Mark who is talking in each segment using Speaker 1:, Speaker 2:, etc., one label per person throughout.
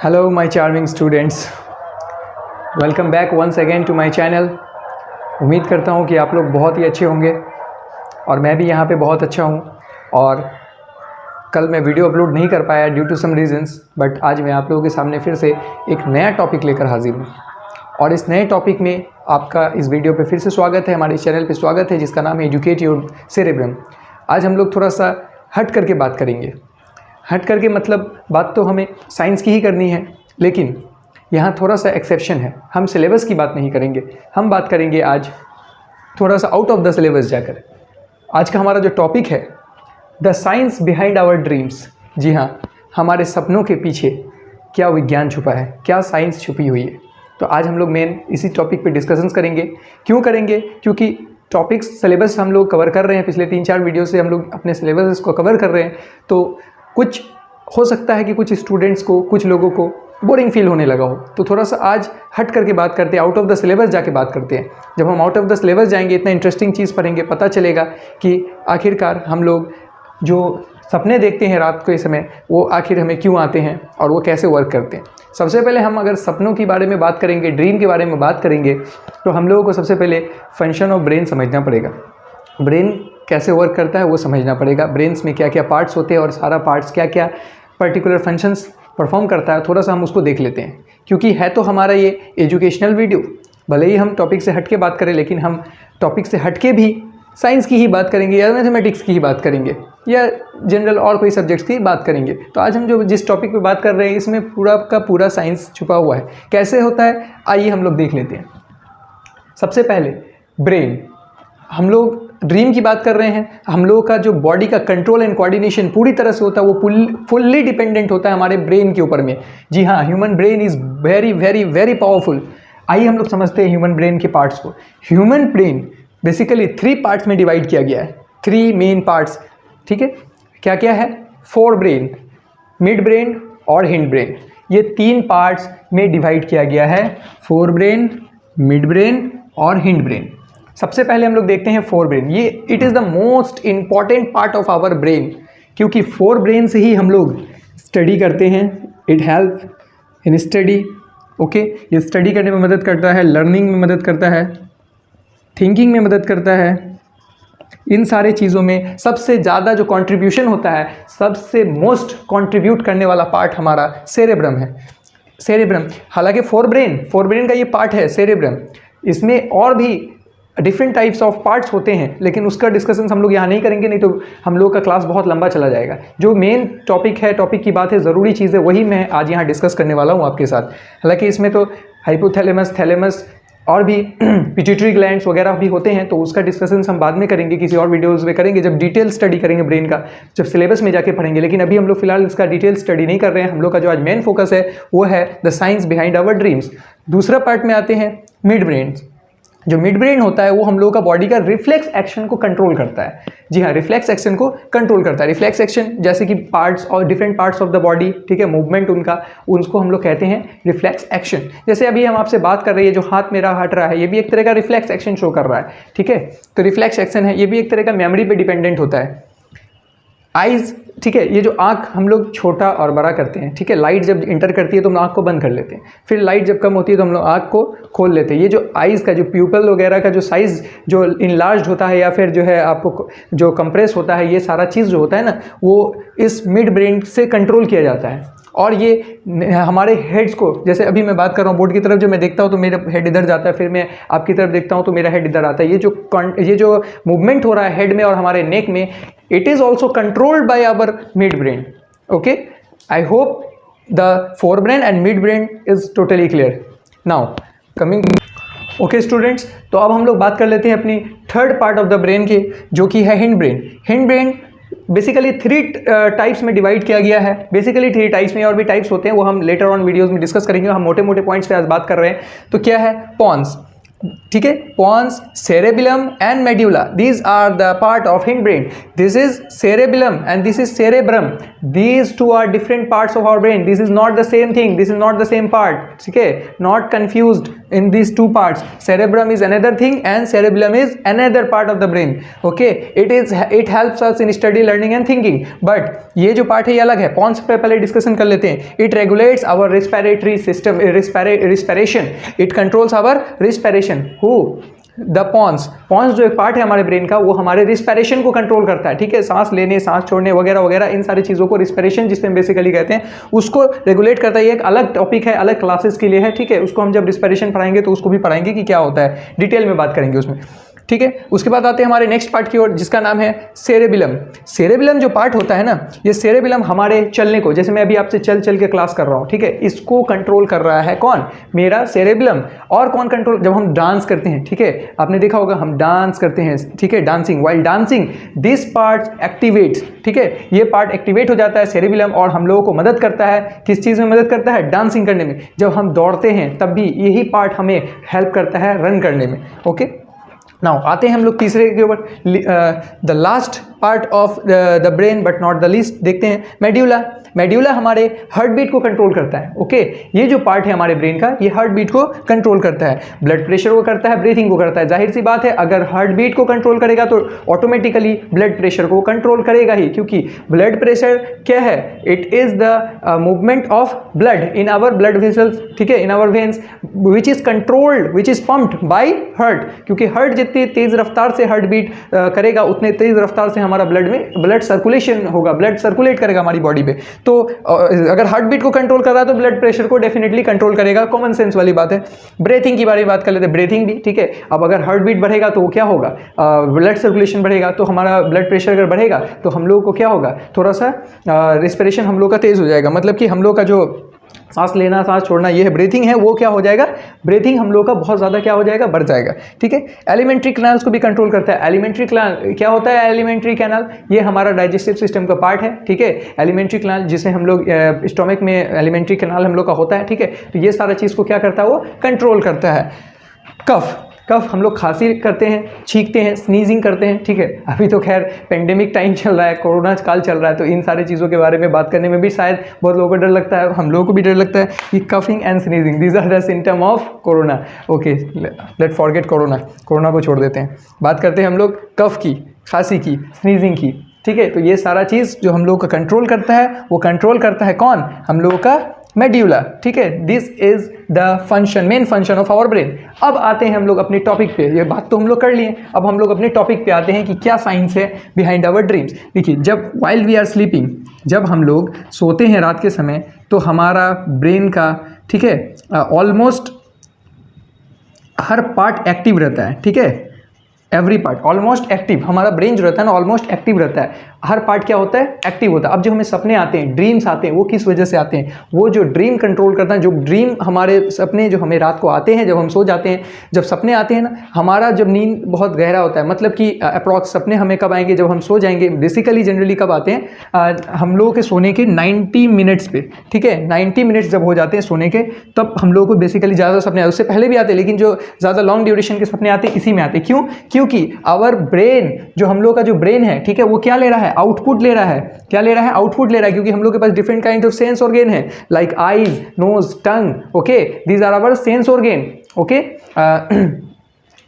Speaker 1: Hello my charming students, welcome back once again to my channel। उम्मीद करता हूँ कि आप लोग बहुत ही अच्छे होंगे और मैं भी यहाँ पे बहुत अच्छा हूँ। और कल मैं वीडियो अपलोड नहीं कर पाया due to some reasons, but आज मैं आप लोगों के सामने फिर से एक नया टॉपिक लेकर हाजिर हूँ। और इस नए टॉपिक में आपका इस वीडियो पे फिर से स्वागत है, हमारे इस चैनल पे स्वागत है जिसका नाम है एजुकेट योर सेरेब्रम। आज हम लोग थोड़ा सा हट करके बात करेंगे। हट करके मतलब बात तो हमें साइंस की ही करनी है, लेकिन यहाँ थोड़ा सा एक्सेप्शन है। हम सिलेबस की बात नहीं करेंगे, हम बात करेंगे आज थोड़ा सा आउट ऑफ द सिलेबस जाकर। आज का हमारा जो टॉपिक है the science behind our dreams. जी हाँ, हमारे सपनों के पीछे क्या विज्ञान छुपा है, क्या साइंस छुपी हुई है। तो आज हम लोग मेन इसी टॉपिक पे डिस्कशंस करेंगे। क्यों करेंगे? क्योंकि टॉपिक्स सिलेबस हम लोग कवर कर रहे हैं, पिछले 3-4 वीडियो से हम लोग अपने सिलेबस को कवर कर रहे हैं। तो कुछ हो सकता है कि कुछ स्टूडेंट्स को, कुछ लोगों को बोरिंग फील होने लगा हो, तो थोड़ा सा आज हट करके बात करते हैं, आउट ऑफ द सिलेबस जाके बात करते हैं। जब हम आउट ऑफ द सिलेबस जाएंगे, इतना इंटरेस्टिंग चीज़ पढ़ेंगे, पता चलेगा कि आखिरकार हम लोग जो सपने देखते हैं रात के समय, वो आखिर हमें क्यों आते हैं और वो कैसे वर्क करते हैं। सबसे पहले हम अगर सपनों के बारे में बात करेंगे, ड्रीम के बारे में बात करेंगे, तो हम लोगों को सबसे पहले फंक्शन ऑफ ब्रेन समझना पड़ेगा। ब्रेन कैसे वर्क करता है वो समझना पड़ेगा। ब्रेन्स में क्या क्या पार्ट्स होते हैं और सारा पार्ट्स क्या क्या पर्टिकुलर फंक्शंस परफॉर्म करता है, थोड़ा सा हम उसको देख लेते हैं। क्योंकि है तो हमारा ये एजुकेशनल वीडियो, भले ही हम टॉपिक से हट के बात करें, लेकिन हम टॉपिक से हट के भी साइंस की ही बात करेंगे या मैथमेटिक्स की ही बात करेंगे या जनरल और कोई सब्जेक्ट्स की बात करेंगे। तो आज हम जो जिस टॉपिक पे बात कर रहे हैं, इसमें पूरा का पूरा साइंस छुपा हुआ है। कैसे होता है आइए हम लोग देख लेते हैं। सबसे पहले ब्रेन, हम लोग ड्रीम की बात कर रहे हैं। हम लोगों का जो बॉडी का कंट्रोल एंड कोऑर्डिनेशन पूरी तरह से होता है, वो फुल्ली डिपेंडेंट होता है हमारे ब्रेन के ऊपर में। जी हाँ, human brain is very very very powerful. आइए हम लोग समझते हैं ह्यूमन ब्रेन के पार्ट्स को। ह्यूमन ब्रेन बेसिकली 3 पार्ट्स में डिवाइड किया गया है, 3 मेन पार्ट्स। ठीक है, क्या क्या है? फोर ब्रेन, मिड ब्रेन और हिंड ब्रेन, ये 3 पार्ट्स में डिवाइड किया गया है। फोर ब्रेन, मिड ब्रेन और हिंड ब्रेन। सबसे पहले हम लोग देखते हैं फोर ब्रेन। ये it is the most important part of our brain, क्योंकि फोर ब्रेन से ही हम लोग स्टडी करते हैं। It help in study. Okay, ये स्टडी करने में मदद करता है, लर्निंग में मदद करता है, थिंकिंग में मदद करता है। इन सारे चीज़ों में सबसे ज़्यादा जो कंट्रीब्यूशन होता है, सबसे मोस्ट कंट्रीब्यूट करने वाला पार्ट हमारा सेरेब्रम है। सेरेब्रम, हालांकि फोर ब्रेन का ये पार्ट है सेरेब्रम। इसमें और भी डिफरेंट टाइप्स ऑफ पार्ट्स होते हैं, लेकिन उसका डिस्कशन हम लोग यहाँ नहीं करेंगे, नहीं तो हम लोग का क्लास बहुत लंबा चला जाएगा। जो मेन टॉपिक है, टॉपिक की बात है, ज़रूरी चीज़ है, वही मैं आज यहाँ डिस्कस करने वाला हूँ आपके साथ। हालांकि इसमें तो हाइपोथैलेमस, थैलेमस और भी पिट्यूटरी ग्लैंड्स वगैरह भी होते हैं, तो उसका डिस्कशन हम बाद में करेंगे, किसी और वीडियोज़ में करेंगे, जब डिटेल स्टडी करेंगे ब्रेन का, जब सिलेबस में जाके पढ़ेंगे। लेकिन अभी हम लोग फिलहाल इसका डिटेल स्टडी नहीं कर रहे हैं। हम लोग का जो आज मेन फोकस है वो है the science behind our dreams. दूसरा पार्ट में आते हैं मिड ब्रेन। जो मिड ब्रेन होता है वो हम लोगों का बॉडी का रिफ्लेक्स एक्शन को कंट्रोल करता है। जी हाँ, रिफ्लेक्स एक्शन को कंट्रोल करता है। रिफ्लेक्स एक्शन जैसे कि पार्ट्स और different parts of the body, ठीक है, मूवमेंट उनका, उसको हम लोग कहते हैं रिफ्लेक्स एक्शन। जैसे अभी हम आपसे बात कर रहे हैं, जो हाथ मेरा हट रहा है, ये भी एक तरह का रिफ्लेक्स एक्शन शो कर रहा है। ठीक है, तो रिफ्लेक्स एक्शन है, ये भी एक तरह का मेमोरी पे डिपेंडेंट होता है। आइज़, ठीक है, ये जो आँख हम लोग छोटा और बड़ा करते हैं, ठीक है, लाइट जब इंटर करती है तो हम आँख को बंद कर लेते हैं, फिर लाइट जब कम होती है तो हम लोग आँख को खोल लेते हैं। ये जो आइज़ का जो प्यूपल वगैरह का जो साइज़ जो इनलार्ज होता है या फिर जो है आपको जो कंप्रेस होता है, ये सारा चीज़ जो होता है ना, वो इस मिड ब्रेन से कंट्रोल किया जाता है। और ये हमारे हेड्स को, जैसे अभी मैं बात कर रहा हूँ बोर्ड की तरफ, जो मैं देखता हूँ तो मेरा हेड इधर जाता है, फिर मैं आपकी तरफ देखता हूँ तो मेरा हेड इधर आता है। ये जो मूवमेंट हो रहा है हेड में और हमारे नेक में, it is also controlled by our midbrain. Okay, I hope the forebrain and midbrain is totally clear. Now coming, okay students, तो अब हम लोग बात कर लेते हैं अपनी third part of the brain के, जो कि है hind brain. Hind brain basically 3 types में डिवाइड किया गया है। बेसिकली 3 टाइप्स में, और भी टाइप्स होते हैं, वो हम लेटर ऑन वीडियोस में डिस्कस करेंगे। हम मोटे मोटे पॉइंट्स पे आज बात कर रहे हैं। तो क्या है? पॉन्स, ठीक है, pons, cerebellum and medulla, these are the part of hind brain. This is cerebellum and this is cerebrum. These two are different parts of our brain. This is not the same thing, this is not the same part, ठीक है, not confused. in these two parts. Cerebrum is another thing and cerebellum is another part of the brain. Okay, it helps us in study, learning and thinking. But ये जो part है ये अलग है. Pond's पे पहले डिस्कशन कर लेते हैं. It regulates our respiratory system, respiration. It controls our respiration. Who? The pons जो एक पार्ट है हमारे ब्रेन का, वो हमारे रिस्पिरेशन को कंट्रोल करता है. ठीक है, सांस लेने, सांस छोड़ने वगैरह वगैरह, इन सारी चीज़ों को रिस्पिरेशन जिसमें बेसिकली कहते हैं, उसको रेगुलेट करता है. ये एक अलग टॉपिक है, अलग क्लासेस के लिए है. ठीक है, उसको हम जब रिस्पिरेशन पढ़ाएंगे तो उसको भी पढ़ाएंगे कि क्या होता है, डिटेल में बात करेंगे उसमें. ठीक है, उसके बाद आते हैं हमारे नेक्स्ट पार्ट की ओर, जिसका नाम है सेरेबिलम. सेरेबिलम जो पार्ट होता है ना, ये सेरेबिलम हमारे चलने को, जैसे मैं अभी आपसे चल चल के क्लास कर रहा हूँ, ठीक है, इसको कंट्रोल कर रहा है कौन? मेरा सेरेबिलम. और कौन कंट्रोल? जब हम डांस करते हैं, ठीक है, आपने देखा होगा हम डांस करते हैं, ठीक है, dancing, while dancing this part activates. ठीक है, ये पार्ट एक्टिवेट हो जाता है सेरेबिलम, और हम लोगों को मदद करता है. किस चीज़ में मदद करता है? डांसिंग करने में. जब हम दौड़ते हैं तब भी यही पार्ट हमें हेल्प करता है रन करने में. ओके, नाउ आते हैं हम लोग तीसरे के ऊपर. The last part of the brain but not the least देखते हैं, मेड्यूला. मेड्यूला हमारे हार्ट बीट को कंट्रोल करता है. ओके, ये जो पार्ट है हमारे ब्रेन का, ये हार्ट बीट को कंट्रोल करता है, ब्लड प्रेशर को करता है, ब्रीथिंग को करता है. जाहिर सी बात है, अगर हार्ट बीट को कंट्रोल करेगा तो ऑटोमेटिकली ब्लड प्रेशर को कंट्रोल करेगा ही, क्योंकि ब्लड प्रेशर क्या है? It is the movement of blood in our blood vessels. ठीक है, in our veins, which is controlled, which is pumped by heart. क्योंकि हार्ट जितनी तेज रफ्तार से हार्ट बीट करेगा, उतने तेज रफ्तार से हमारा ब्लड में ब्लड सर्कुलेशन होगा, ब्लड सर्कुलेट करेगा हमारी बॉडी पे. तो अगर हार्ट बीट को कंट्रोल कर रहा है तो ब्लड प्रेशर को डेफिनेटली कंट्रोल करेगा. कॉमन सेंस वाली बात है. ब्रीथिंग की बारे में बात कर लेते हैं. ब्रीथिंग भी, ठीक है, अब अगर हार्ट बीट बढ़ेगा तो क्या होगा? ब्लड सर्कुलेशन बढ़ेगा, तो हमारा ब्लड प्रेशर अगर बढ़ेगा तो हम लोग को क्या होगा? थोड़ा सा रिस्पिरेशन हम लोग का तेज हो जाएगा. मतलब कि हम लोग का जो सांस लेना, सांस छोड़ना, ये है ब्रीथिंग है, वो क्या हो जाएगा? ब्रीथिंग हम लोग का बहुत ज़्यादा क्या हो जाएगा? बढ़ जाएगा. ठीक है, एलिमेंट्री कैनाल्स को भी कंट्रोल करता है. एलिमेंट्री कैनाल क्या होता है? एलिमेंट्री कैनाल ये हमारा डाइजेस्टिव सिस्टम का पार्ट है. ठीक है, एलिमेंट्री कैनाल जिसे हम लोग स्टोमक में एलिमेंट्री कैनाल हम लोग का होता है. ठीक है, तो ये सारा चीज़ को क्या करता है? वो कंट्रोल करता है. कफ हम लोग खांसी करते हैं, छींकते हैं, स्नीजिंग करते हैं. ठीक है, अभी तो खैर पेंडेमिक टाइम चल रहा है, कोरोना काल चल रहा है, तो इन सारी चीज़ों के बारे में बात करने में भी शायद बहुत लोगों को डर लगता है, हम लोगों को भी डर लगता है कि coughing and sneezing, these are the symptom of corona. Okay, let forget corona को छोड़ देते हैं. बात करते हैं हम लोग कफ की, खांसी की, स्नीजिंग की. ठीक है, तो ये सारा चीज़ जो हम लोग का कंट्रोल करता है, वो कंट्रोल करता है कौन? हम लोगों का मेड्यूला. ठीक है, this is the function, main function of our brain. अब आते हैं हम लोग अपने टॉपिक पे. ये बात तो हम लोग कर लिए, अब हम लोग अपने टॉपिक पे आते हैं कि क्या साइंस है बिहाइंड आवर ड्रीम्स. देखिए, जब वाइल वी आर स्लीपिंग, जब हम लोग सोते हैं रात के समय, तो हमारा ब्रेन का, ठीक है, ऑलमोस्ट हर पार्ट एक्टिव रहता है. ठीक है, एवरी पार्ट ऑलमोस्ट एक्टिव. हमारा ब्रेन जो रहता है ना, ऑलमोस्ट एक्टिव रहता है. हर पार्ट क्या होता है? एक्टिव होता है. अब जो हमें सपने आते हैं, ड्रीम्स आते हैं, वो किस वजह से आते हैं? वो जो ड्रीम कंट्रोल करता है, जो ड्रीम हमारे सपने जो हमें रात को आते हैं, जब हम सो जाते हैं, जब सपने आते हैं ना, हमारा जब नींद बहुत गहरा होता है, मतलब कि अप्रॉक्स सपने हमें कब आएंगे? जब हम सो जाएंगे. बेसिकली जनरली कब आते हैं? हम लोगों के सोने के 90 मिनट्स पे. ठीक है, 90 मिनट्स जब हो जाते हैं सोने के, तब हम लोगों को बेसिकली ज़्यादा सपने आते हैं. उससे पहले भी आते हैं, लेकिन जो ज़्यादा लॉन्ग ड्यूरेशन के सपने आते हैं इसी में आते हैं. क्यों? क्योंकि आवर ब्रेन, जो हम लोग का जो ब्रेन है, ठीक है, वो क्या ले रहा है? आउटपुट ले रहा है. क्या ले रहा है? आउटपुट ले रहा है. क्योंकि हम लोग के पास different kind of sense organ है, like eyes, nose, tongue. Okay, these are our sense organ. Okay,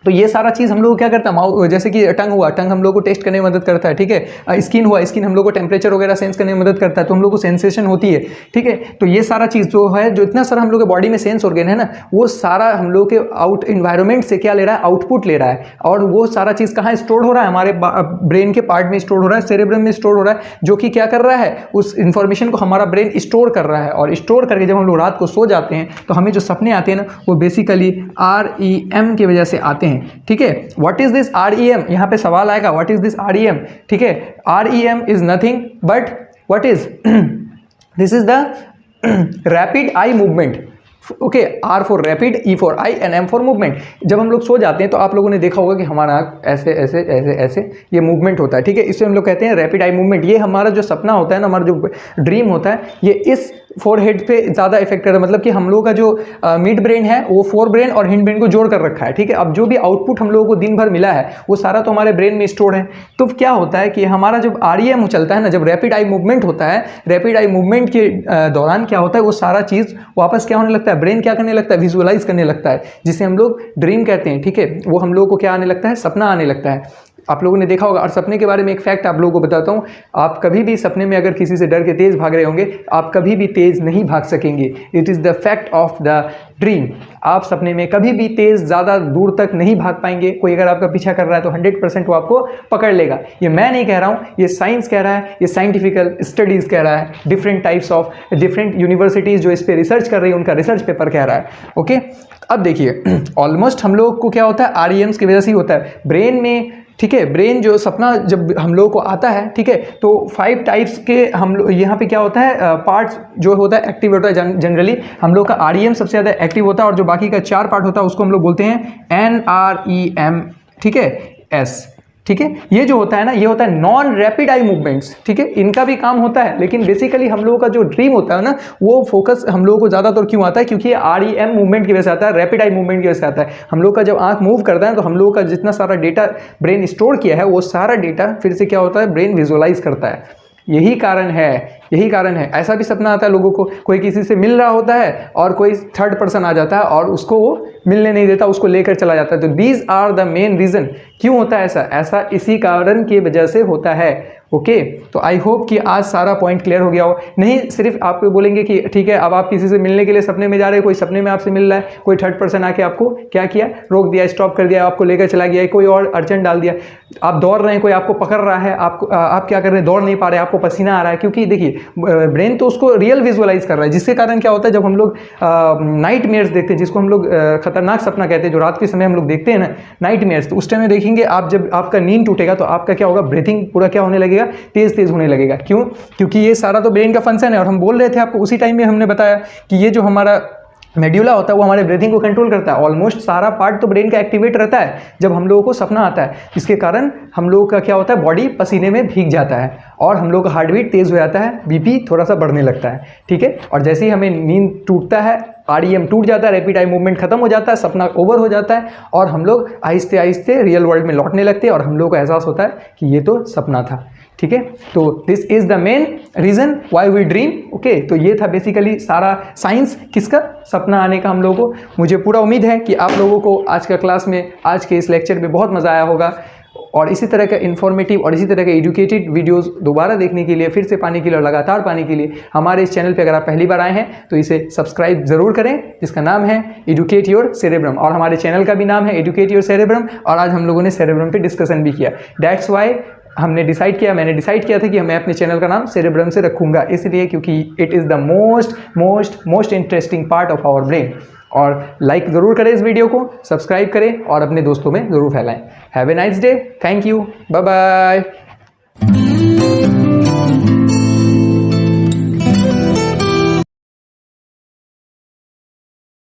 Speaker 1: तो ये सारा चीज़ हम लोग क्या करता है? जैसे कि टंग हुआ, टंग हम लोग को टेस्ट करने में मदद करता है. ठीक है, स्किन हुआ, स्किन हम लोग को टेम्परेचर वगैरह सेंस करने में मदद करता है, तो हम लोग को सेंसेशन होती है. ठीक है, तो ये सारा चीज़ जो है, जो इतना सारा हम लोग के बॉडी में सेंस ऑर्गन है ना, वो सारा हम लोग के आउट इन्वायरमेंट से क्या ले रहा है? आउटपुट ले रहा है. और वो सारा चीज़ कहाँ स्टोर हो रहा है? हमारे ब्रेन के पार्ट में स्टोर हो रहा है, सेरेब्रम में स्टोर हो रहा है, जो कि क्या कर रहा है? उस इन्फॉर्मेशन को हमारा ब्रेन स्टोर कर रहा है. और स्टोर करके जब हम लोग रात को सो जाते हैं, तो हमें जो सपने आते हैं ना, वो बेसिकली REM की वजह से आते हैं. ठीक है, व्हाट इज दिस REM? यहाँ पे सवाल आएगा, व्हाट इज दिस REM? ठीक है, REM is nothing but what is this is the rapid eye movement. Okay, R for rapid, E for I and M for movement. जब हम लोग सो जाते हैं तो आप लोगों ने देखा होगा कि हमारा ऐसे ऐसे ऐसे ऐसे ये मूवमेंट होता है. ठीक है, इससे हम लोग कहते हैं रैपिड आई मूवमेंट. ये हमारा जो सपना होता है ना, हमारा जो ड्रीम होता है, ये इस फोरहेड पे ज़्यादा इफेक्ट कर रहा है, मतलब कि हम लोगों का जो मिड ब्रेन है वो फोर ब्रेन और हिंड ब्रेन को जोड़ कर रखा है, ठीक है। अब जो भी आउटपुट हम लोगों को दिन भर मिला है वो सारा तो हमारे ब्रेन में स्टोर्ड है। तो क्या होता है कि हमारा जब REM चलता है ना, जब रैपिड आई मूवमेंट होता है, रैपिड आई मूवमेंट के दौरान क्या होता है, वो सारा चीज़ वापस क्या होने लगता है, ब्रेन क्या करने लगता है, विजुअलाइज करने लगता है, जिसे हम लोग ड्रीम कहते हैं, ठीक है। वो हम लोगों को क्या आने लगता है, सपना आने लगता है। आप लोगों ने देखा होगा। और सपने के बारे में एक फैक्ट आप लोगों को बताता हूँ, आप कभी भी सपने में अगर किसी से डर के तेज़ भाग रहे होंगे, आप कभी भी तेज़ नहीं भाग सकेंगे। It is the fact of the dream. आप सपने में कभी भी तेज़ ज़्यादा दूर तक नहीं भाग पाएंगे। कोई अगर आपका पीछा कर रहा है तो 100% वो आपको पकड़ लेगा। ये मैं नहीं कह रहा हूँ, ये साइंस कह रहा है, ये साइंटिफिकल स्टडीज़ कह रहा है, different types of different universities जो इस पर रिसर्च कर रही है उनका रिसर्च पेपर कह रहा है। ओके, अब देखिए ऑलमोस्ट हम लोग को क्या होता है, REMs की वजह से ही होता है ब्रेन में, ठीक है। ब्रेन जो सपना जब हम लोगों को आता है, ठीक है, तो 5 टाइप्स के हम लोग यहाँ पे क्या होता है, पार्ट्स जो होता है एक्टिव होता है। जनरली हम लोग का REM सबसे ज़्यादा एक्टिव होता है और जो बाकी का 4 पार्ट होता है उसको हम लोग बोलते हैं NREM, ठीक है, S, ठीक है। ये जो होता है ना, ये होता है नॉन रैपिड आई मूवमेंट्स, ठीक है। इनका भी काम होता है, लेकिन बेसिकली हम लोगों का जो ड्रीम होता है ना, वो फोकस हम लोगों को ज़्यादातर क्यों आता है, क्योंकि REM मूवमेंट की वजह से आता है, रैपिड आई मूवमेंट की वजह से आता है। हम लोग का जब आंख मूव करता है तो हम लोगों का जितना सारा डेटा ब्रेन स्टोर किया है वो सारा डेटा फिर से क्या होता है, ब्रेन विजुअलाइज करता है। यही कारण है ऐसा भी सपना आता है लोगों को, कोई किसी से मिल रहा होता है और कोई थर्ड पर्सन आ जाता है और उसको वो मिलने नहीं देता, उसको लेकर चला जाता है। तो these are the main reason. क्यों होता है ऐसा इसी कारण की वजह से होता है। ओके, तो आई होप कि आज सारा पॉइंट क्लियर हो गया हो। नहीं सिर्फ आप बोलेंगे कि ठीक है, अब आप किसी से मिलने के लिए सपने में जा रहे हैं, कोई सपने में आपसे मिल रहा है, कोई थर्ड पर्सन आके आपको क्या किया, रोक दिया, स्टॉप कर दिया, आपको लेकर चला गया, कोई और अड़चन डाल दिया, आप दौड़ रहे हैं, कोई आपको पकड़ रहा है, आप क्या कर रहे हैं, दौड़ नहीं पा रहे, आपको पसीना आ रहा है, क्योंकि देखिए ब्रेन तो उसको रियल विजुअलाइज कर रहा है, जिसके कारण क्या होता है, जब हम लोग नाइट मेयर्स देखते हैं, जिसको हम लोग खतरनाक सपना कहते हैं, जो रात के समय हम लोग देखते हैं ना नाइट मेयर्स, तो उस टाइम में देखेंगे आप, जब आपका नींद टूटेगा तो आपका क्या होगा, ब्रीथिंग पूरा क्या होने लगेगा, तेज होने लगेगा। क्यों? क्योंकि ये सारा तो ब्रेन का फंक्शन है। और हम बोल रहे थे आपको उसी टाइम में हमने बताया कि ये जो हमारा मेड्यूला होता है वो हमारे ब्रीथिंग को कंट्रोल करता है। ऑलमोस्ट सारा पार्ट तो ब्रेन का एक्टिवेट रहता है जब हम लोगों को सपना आता है। इसके कारण हम लोगों का क्या होता है, बॉडी पसीने में भीग जाता है और हम लोग का हार्ट बीट तेज़ हो जाता है, बीपी थोड़ा सा बढ़ने लगता है, ठीक है। और जैसे ही हमें नींद टूटता है, REM टूट जाता है, रैपिड आई मूवमेंट खत्म हो जाता है, सपना ओवर हो जाता है और हम लोग आहिस्ते आहिस्ते रियल वर्ल्ड में लौटने लगते हैं और हम लोग को एहसास होता है कि ये तो सपना था, ठीक है। तो this is the main reason why we dream. Okay, तो ये था बेसिकली सारा साइंस किसका, सपना आने का हम लोगों को। मुझे पूरा उम्मीद है कि आप लोगों को आज का क्लास में, आज के इस लेक्चर में बहुत मज़ा आया होगा और इसी तरह का इन्फॉर्मेटिव और इसी तरह के एजुकेटेड वीडियोस दोबारा देखने के लिए, फिर से पाने के लिए और लगातार पाने के लिए हमारे इस चैनल पे अगर आप पहली बार आए हैं तो इसे सब्सक्राइब ज़रूर करें, जिसका नाम है एडुकेट योर सेरेब्रम, और हमारे चैनल का भी नाम है एडुकेट योर सेरेब्रम। और आज हम लोगों ने सेरेब्रम पे डिस्कशन भी किया। दैट्स वाई मैंने डिसाइड किया था कि मैं अपने चैनल का नाम सेरेब्रम से रखूंगा, इसलिए क्योंकि it is the most interesting part of our brain. और लाइक ज़रूर करें इस वीडियो को, सब्सक्राइब करें और अपने दोस्तों में ज़रूर फैलाएं। Have a nice day, thank you, bye bye.